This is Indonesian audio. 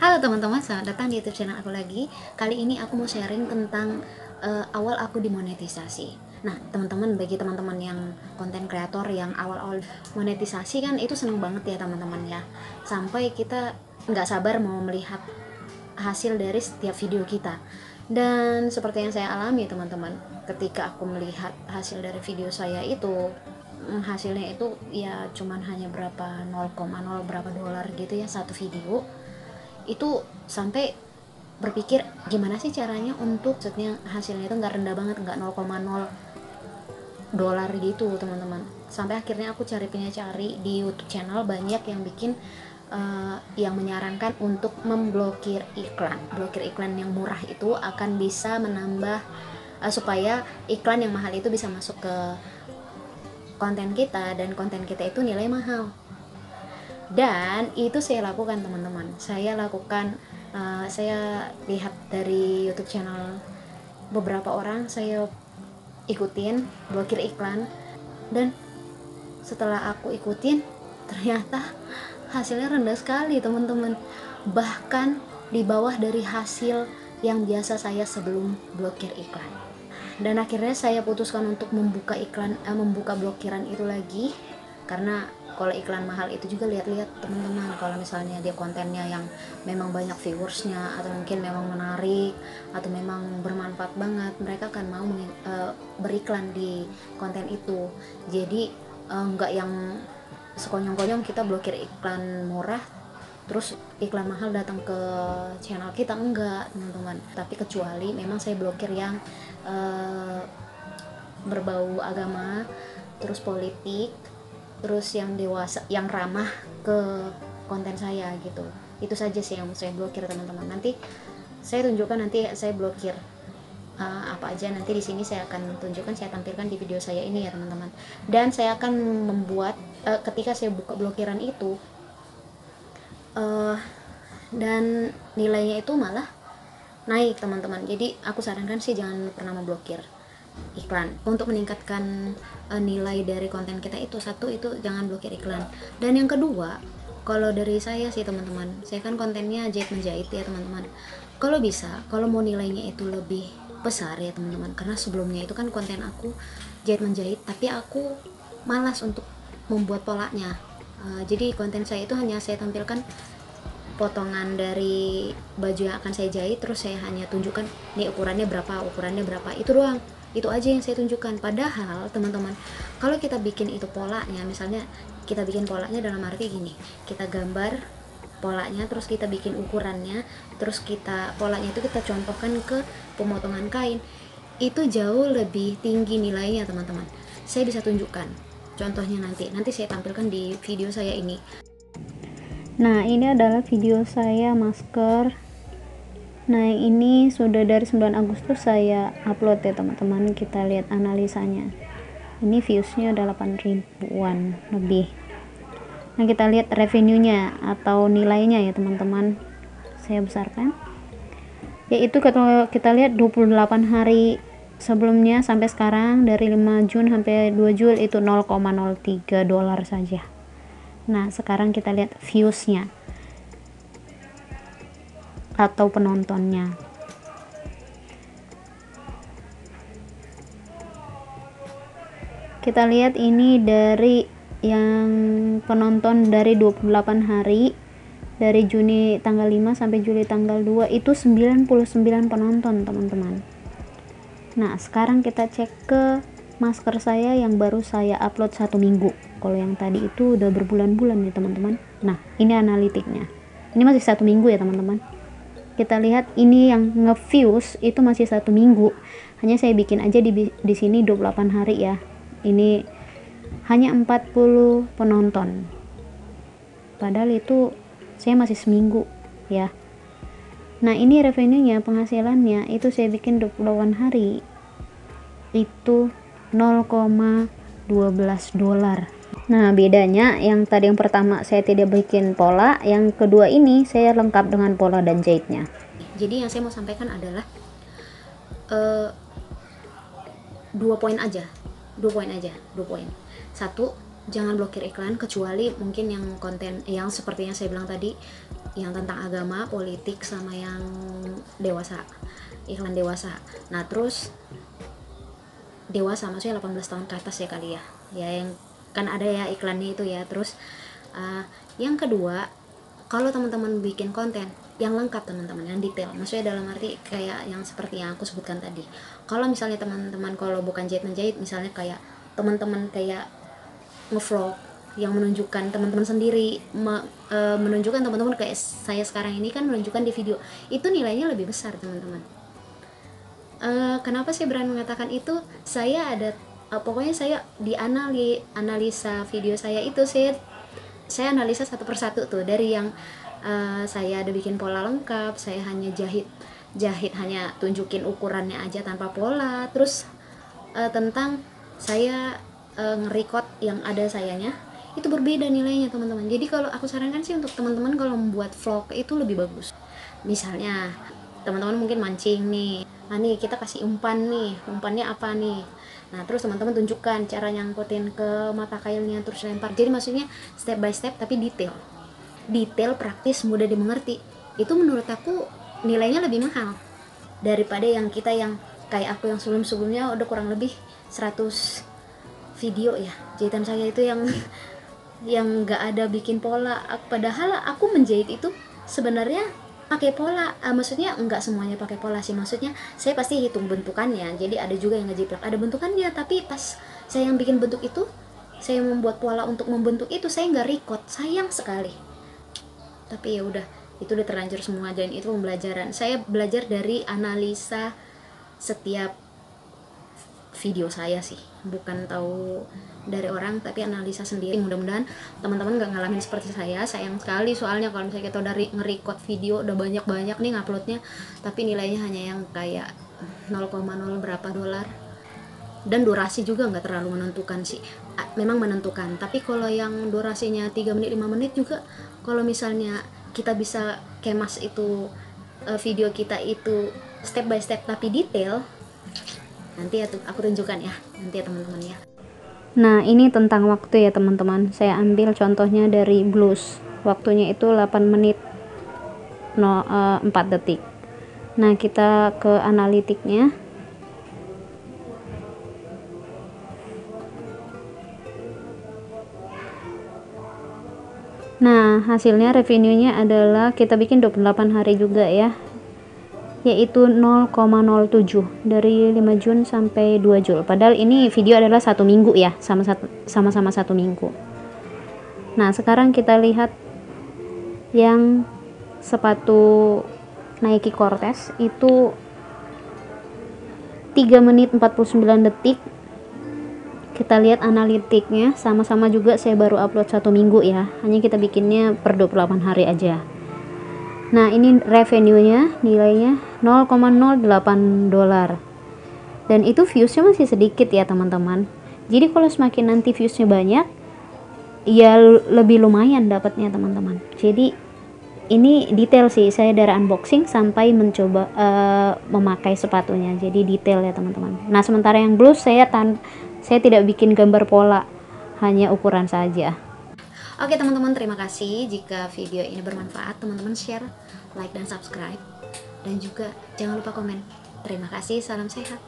Halo teman-teman, selamat datang di YouTube channel aku lagi. Kali ini aku mau sharing tentang awal aku dimonetisasi. Nah, teman-teman, bagi teman-teman yang konten kreator yang awal-awal monetisasi kan itu seneng banget ya teman-teman ya. Sampai kita nggak sabar mau melihat hasil dari setiap video kita. Dan seperti yang saya alami teman-teman, ketika aku melihat hasil dari video saya itu, hasilnya itu ya cuman hanya berapa 0,0 berapa dolar gitu ya satu video, itu sampai berpikir gimana sih caranya untuk maksudnya hasilnya itu nggak rendah banget, nggak 0,0 dolar gitu teman-teman. Sampai akhirnya aku cari di YouTube channel, banyak yang bikin yang menyarankan untuk memblokir iklan. Blokir iklan yang murah itu akan bisa menambah supaya iklan yang mahal itu bisa masuk ke konten kita, dan konten kita itu nilai mahal. Dan itu saya lakukan teman-teman, saya lihat dari YouTube channel beberapa orang, saya ikutin blokir iklan. Dan setelah aku ikutin, ternyata hasilnya rendah sekali teman-teman, bahkan di bawah dari hasil yang biasa saya sebelum blokir iklan. Dan akhirnya saya putuskan untuk membuka blokiran itu lagi, karena kalau iklan mahal itu juga lihat-lihat teman-teman, kalau misalnya dia kontennya yang memang banyak viewersnya atau mungkin memang menarik atau memang bermanfaat banget, mereka akan mau beriklan di konten itu. Jadi nggak yang sekonyong-konyong kita blokir iklan murah terus iklan mahal datang ke channel kita, enggak teman-teman. Tapi kecuali memang saya blokir yang berbau agama, terus politik, terus yang dewasa, yang ramah ke konten saya gitu. Itu saja sih yang saya blokir teman-teman. Nanti saya tunjukkan, nanti saya blokir apa aja, nanti di sini saya akan tunjukkan, saya tampilkan di video saya ini ya teman-teman. Dan saya akan membuat ketika saya buka blokiran itu dan nilainya itu malah naik teman-teman. Jadi aku sarankan sih jangan pernah memblokir iklan. Untuk meningkatkan nilai dari konten kita itu, satu itu jangan blokir iklan. Dan yang kedua, kalau dari saya sih teman-teman, saya kan kontennya jahit menjahit ya teman-teman. Kalau bisa, kalau mau nilainya itu lebih besar ya teman-teman, karena sebelumnya itu kan konten aku jahit menjahit, tapi aku malas untuk membuat polanya. Jadi konten saya itu hanya saya tampilkan potongan dari baju yang akan saya jahit, terus saya hanya tunjukkan nih ukurannya berapa, itu doang. Itu aja yang saya tunjukkan. Padahal teman-teman, kalau kita bikin itu polanya, misalnya kita bikin polanya dalam arti gini, kita gambar polanya, terus kita bikin ukurannya, terus polanya itu kita contohkan ke pemotongan kain, itu jauh lebih tinggi nilainya teman-teman. Saya bisa tunjukkan contohnya, nanti saya tampilkan di video saya ini. Nah, ini adalah video saya masker. Nah, ini sudah dari 9 Agustus saya upload ya teman-teman. Kita lihat analisanya. Ini viewsnya udah 8 ribuan lebih. Nah, kita lihat revenue-nya atau nilainya ya teman-teman. Saya besarkan. Yaitu kalau kita lihat 28 hari sebelumnya sampai sekarang, dari 5 Jun sampai 2 Juli itu 0,03 dolar saja. Nah, sekarang kita lihat viewsnya atau penontonnya. Kita lihat ini dari yang penonton dari 28 hari, dari Juni tanggal 5 sampai Juli tanggal 2 itu 99 penonton teman-teman. Nah, sekarang kita cek ke masker saya yang baru saya upload 1 minggu. Kalau yang tadi itu udah berbulan-bulan ya teman-teman. Nah, ini analitiknya. Ini masih 1 minggu ya teman-teman. Kita lihat ini yang nge-views itu masih 1 minggu. Hanya saya bikin aja di sini 28 hari ya. Ini hanya 40 penonton. Padahal itu saya masih seminggu ya. Nah, ini revenue-nya, penghasilannya itu saya bikin 28 hari. Itu 0,12 dolar. Nah, bedanya yang tadi yang pertama saya tidak bikin pola, yang kedua ini saya lengkap dengan pola dan jahitnya. Jadi yang saya mau sampaikan adalah 2 poin aja. 2 poin. Satu, jangan blokir iklan, kecuali mungkin yang konten yang seperti yang saya bilang tadi, yang tentang agama, politik, sama yang dewasa, iklan dewasa. Nah terus dewasa maksudnya 18 tahun ke atas ya kali ya, ya yang kan ada ya iklannya itu ya. Terus yang kedua, kalau teman-teman bikin konten yang lengkap teman-teman, yang detail, maksudnya dalam arti kayak yang seperti yang aku sebutkan tadi. Kalau misalnya teman-teman kalau bukan jahit menjahit, misalnya kayak teman-teman kayak ngevlog yang menunjukkan teman-teman sendiri, menunjukkan teman-teman kayak saya sekarang ini kan menunjukkan di video, itu nilainya lebih besar teman-teman. Kenapa saya berani mengatakan itu? Saya ada pokoknya saya di analisa video saya itu, saya analisa satu persatu tuh, dari yang saya ada bikin pola lengkap, saya hanya jahit hanya tunjukin ukurannya aja tanpa pola. Terus tentang saya nge-record yang ada sayanya, itu berbeda nilainya teman-teman. Jadi kalau aku sarankan sih untuk teman-teman kalau membuat vlog itu lebih bagus. Misalnya teman-teman mungkin mancing nih, nah nih kita kasih umpan nih, umpannya apa nih, nah terus teman-teman tunjukkan cara nyangkutin ke mata kailnya terus lempar. Jadi maksudnya step by step tapi detail, praktis, mudah dimengerti. Itu menurut aku nilainya lebih mahal daripada yang kita yang kayak aku yang sebelum-sebelumnya udah kurang lebih 100 video ya jahitan saya itu yang yang nggak ada bikin pola. Padahal aku menjahit itu sebenarnya pakai pola, maksudnya nggak semuanya pakai pola sih, maksudnya saya pasti hitung bentukannya. Jadi ada juga yang ngejiplak ada bentukannya, tapi pas saya yang bikin bentuk itu, saya membuat pola untuk membentuk itu, saya nggak record, sayang sekali. Tapi ya udah, itu udah terlanjur semua, dan itu pembelajaran. Saya belajar dari analisa setiap video saya sih, bukan tahu dari orang tapi analisa sendiri. Mudah-mudahan teman-teman gak ngalamin seperti saya. Sayang sekali soalnya kalau misalnya kita udah nge-record video udah banyak-banyak nih nguploadnya, tapi nilainya hanya yang kayak 0,0 berapa dolar, dan durasi juga nggak terlalu menentukan sih. Memang menentukan, tapi kalau yang durasinya 3 menit 5 menit juga, kalau misalnya kita bisa kemas itu video kita itu step by step tapi detail, nanti ya aku tunjukkan ya nanti ya teman-teman ya. Nah ini tentang waktu ya teman-teman, saya ambil contohnya dari Blues, waktunya itu 8 menit 4 detik. Nah kita ke analitiknya. Nah hasilnya revenue-nya adalah kita bikin 28 hari juga ya, yaitu 0,07 dari 5 Jun sampai 2 Jul. Padahal ini video adalah 1 minggu ya, sama-sama 1 minggu. Nah sekarang kita lihat yang sepatu Nike Cortez itu 3 menit 49 detik. Kita lihat analitiknya, sama-sama juga saya baru upload 1 minggu ya, hanya kita bikinnya per 28 hari aja. Nah ini revenue-nya, nilainya 0,08 dolar, dan itu viewsnya masih sedikit ya teman-teman. Jadi kalau semakin nanti viewsnya banyak, ya lebih lumayan dapatnya teman-teman. Jadi ini detail sih, saya dari unboxing sampai mencoba memakai sepatunya, jadi detail ya teman-teman. Nah sementara yang Blues saya tidak bikin gambar pola, hanya ukuran saja. Oke teman-teman, terima kasih. Jika video ini bermanfaat, teman-teman share, like, dan subscribe. Dan juga jangan lupa komen. Terima kasih, salam sehat.